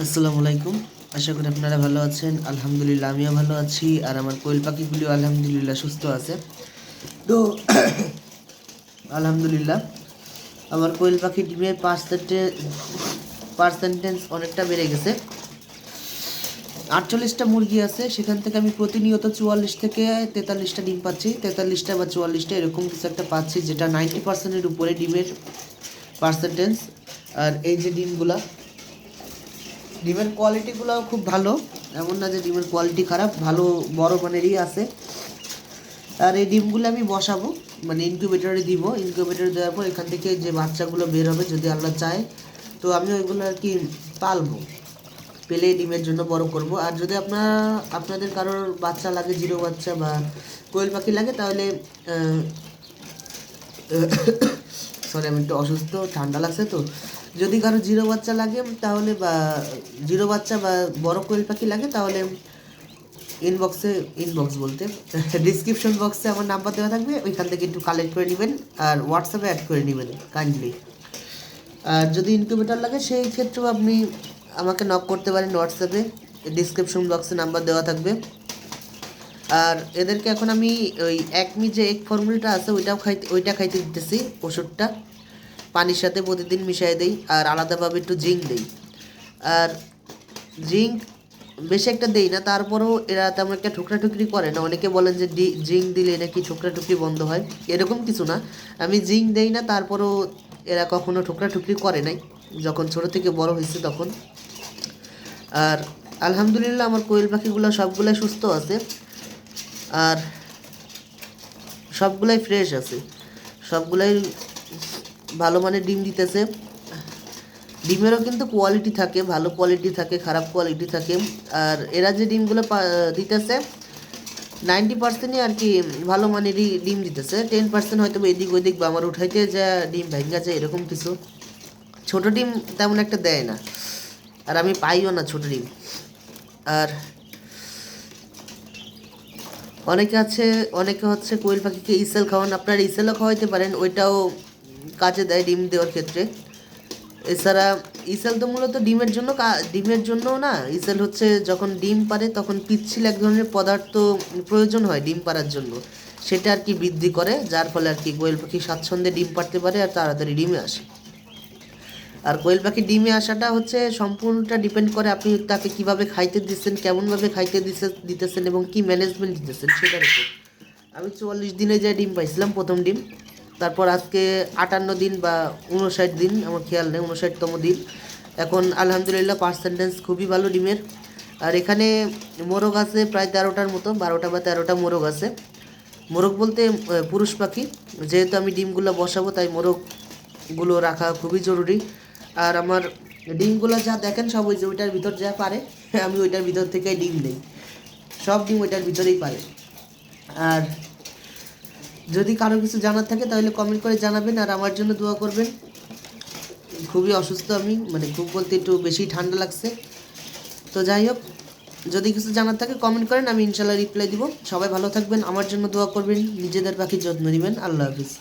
আসসালামু আলাইকুম। আশা করি আপনারা ভালো আছেন। আলহামদুলিল্লাহ আমিও ভালো আছি। আর আমার কোয়েল পাখিগুলিও আলহামদুলিল্লাহ সুস্থ আছে। তো আলহামদুলিল্লাহ আমার কোয়েল পাখির ডিমের পার্সেন্টেজ অনেকটা বেড়ে গেছে। 48টা মুরগি আছে, সেখান থেকে আমি প্রতিনিয়ত 44 থেকে 43টা ডিম পাচ্ছি। 43টা বা 44টা এরকম কিছু একটা পাচ্ছি, যেটা 90%-এর উপরে ডিমের পার্সেন্টেজ। আর এই যে ডিমের কোয়ালিটিগুলোও খুব ভালো, এমন না যে ডিমের কোয়ালিটি খারাপ, ভালো বড় মানেরই আছে। আর এই ডিমগুলো আমি বসাবো, মানে ইনকিউবেটরে দিব। ইনকিউবেটরে দেওয়ার পর এখান থেকে যে বাচ্চাগুলো বের হবে, যদি আল্লাহ চায়, তো আমি ওইগুলো আর কি পালবো, পেলে ডিমের জন্য বড় করব। আর যদি আপনাদের কারোর বাচ্চা লাগে, জিরো বাচ্চা বা কোয়েল পাখি লাগে, তাহলে সরি আমি একটু অসুস্থ, ঠান্ডা লাগছে তো। যদি কারো জিরো বাচ্চা লাগে তাহলে, বা জিরো বাচ্চা বা বড় কোয়েল পাখি লাগে, তাহলে ইনবক্স বলতে ডিসক্রিপশন বক্সে আমার নাম্বার দেওয়া থাকবে, ওইখান থেকে একটু কালেক্ট করে নেবেন আর হোয়াটসঅ্যাপে অ্যাড করে নেবেন কাইন্ডলি। আর যদি ইনকিউবেটর লাগে, সেই ক্ষেত্রেও আপনি আমাকে নক করতে পারেন হোয়াটসঅ্যাপে, ডিসক্রিপশন বক্সে নাম্বার দেওয়া থাকবে। আর এদেরকে এখন আমি ওই একমি যে এক ফর্মুলাটা আছে ওইটা খাইতে দিতেছি, ওষুধটা পানির সাথে প্রতিদিন মিশিয়ে দেই। আর আলাদাভাবে একটু জিঙ্ক দেই। আর জিঙ্ক বেশি একটা দেই না, তারপরেও এরা তেমন একটা ঠুকরাঠুকরি করে না। অনেকে বলেন যে জিঙ্ক দিলে নাকি ঠুকরাঠুকরি বন্ধ হয়, এরকম কিছু না। আমি জিঙ্ক দেই না, তারপরেও এরা কখনো ঠুকরাঠুকরি করে নাই, যখন ছোটো থেকে বড় হয়েছে তখন। আর আলহামদুলিল্লাহ আমার কোয়েল পাখিগুলো সবগুলাই সুস্থ আছে, আর সবগুলাই ফ্রেশ আছে, সবগুলাই ভালো মানের ডিম দিতেছে। ডিমেরও কিন্তু কোয়ালিটি থাকে, ভালো কোয়ালিটি থাকে, খারাপ কোয়ালিটি থাকে। আর এরা যে ডিমগুলো দিতেছে 90%ই আর কি ভালো মানেরই ডিম দিতেছে। 10% হয়তো এদিক ওদিক বা আমার উঠাইতে যা ডিম ভেঙে যায়, এরকম কিছু। ছোট ডিম তেমন একটা দেয় না, আর আমি পাইও না ছোট ডিম। আর অনেকে হচ্ছে কোয়েল পাখিকে ইসেল খাওয়ান, আপনারা ইসেলও খাওয়াইতে পারেন, ওইটাও কাজে দেয় ডিম দেওয়ার ক্ষেত্রে। এছাড়া ইসেল তো মূলত ডিমের জন্য না। ইসেল হচ্ছে যখন ডিম পারে তখন পিচ্ছিল এক ধরনের পদার্থ প্রয়োজন হয় ডিম পাড়ার জন্য, সেটা আর কি বৃদ্ধি করে, যার ফলে আর কি কোয়েল পাখি স্বাচ্ছন্দ্যে ডিম পাড়তে পারে আর তাড়াতাড়ি ডিমে আসে। আর কোয়েল পাখি ডিমে আসাটা হচ্ছে সম্পূর্ণটা ডিপেন্ড করে আপনি তাকে কীভাবে খাইতে দিচ্ছেন, কেমনভাবে খাইতে দিতেছেন এবং কী ম্যানেজমেন্ট দিতেছেন সেটার উপর। আমি 44 দিনে যে ডিম পাইছিলাম প্রথম ডিম, তারপর আজকে 58 দিন বা 59 দিন, আমার খেয়াল নেই, 59তম দিন এখন। আলহামদুলিল্লাহ পার্সেন্টেজ খুবই ভালো ডিমের। আর এখানে মোরগ আছে প্রায় 13টার মতো, 12টা বা 13টা মোরগ আছে। মোরগ বলতে পুরুষ পাখি, যেহেতু আমি ডিমগুলো বসাবো তাই মোরগগুলো রাখা খুবই জরুরি। আর আমার ডিমগুলো যা দেখেন সব ওই যে ওইটার ভিতর যা পারে আমি ওইটার ভিতর থেকে ডিম দিই, সব ডিম ওইটার ভিতরেই পারে। আর যদি কারো কিছু জানার থাকে তাহলে কমেন্ট করে জানাবেন, আর আমার জন্য দোয়া করবেন। খুবই অসুস্থ আমি, মানে খুব বলতে একটু বেশি ঠান্ডা লাগছে। তো যাই হোক, যদি কিছু জানার থাকে কমেন্ট করেন, আমি ইনশাল্লাহ রিপ্লাই দিব। সবাই ভালো থাকবেন, আমার জন্য দোয়া করবেন, নিজেদের পাখির যত্ন নেবেন। আল্লাহ হাফিজ।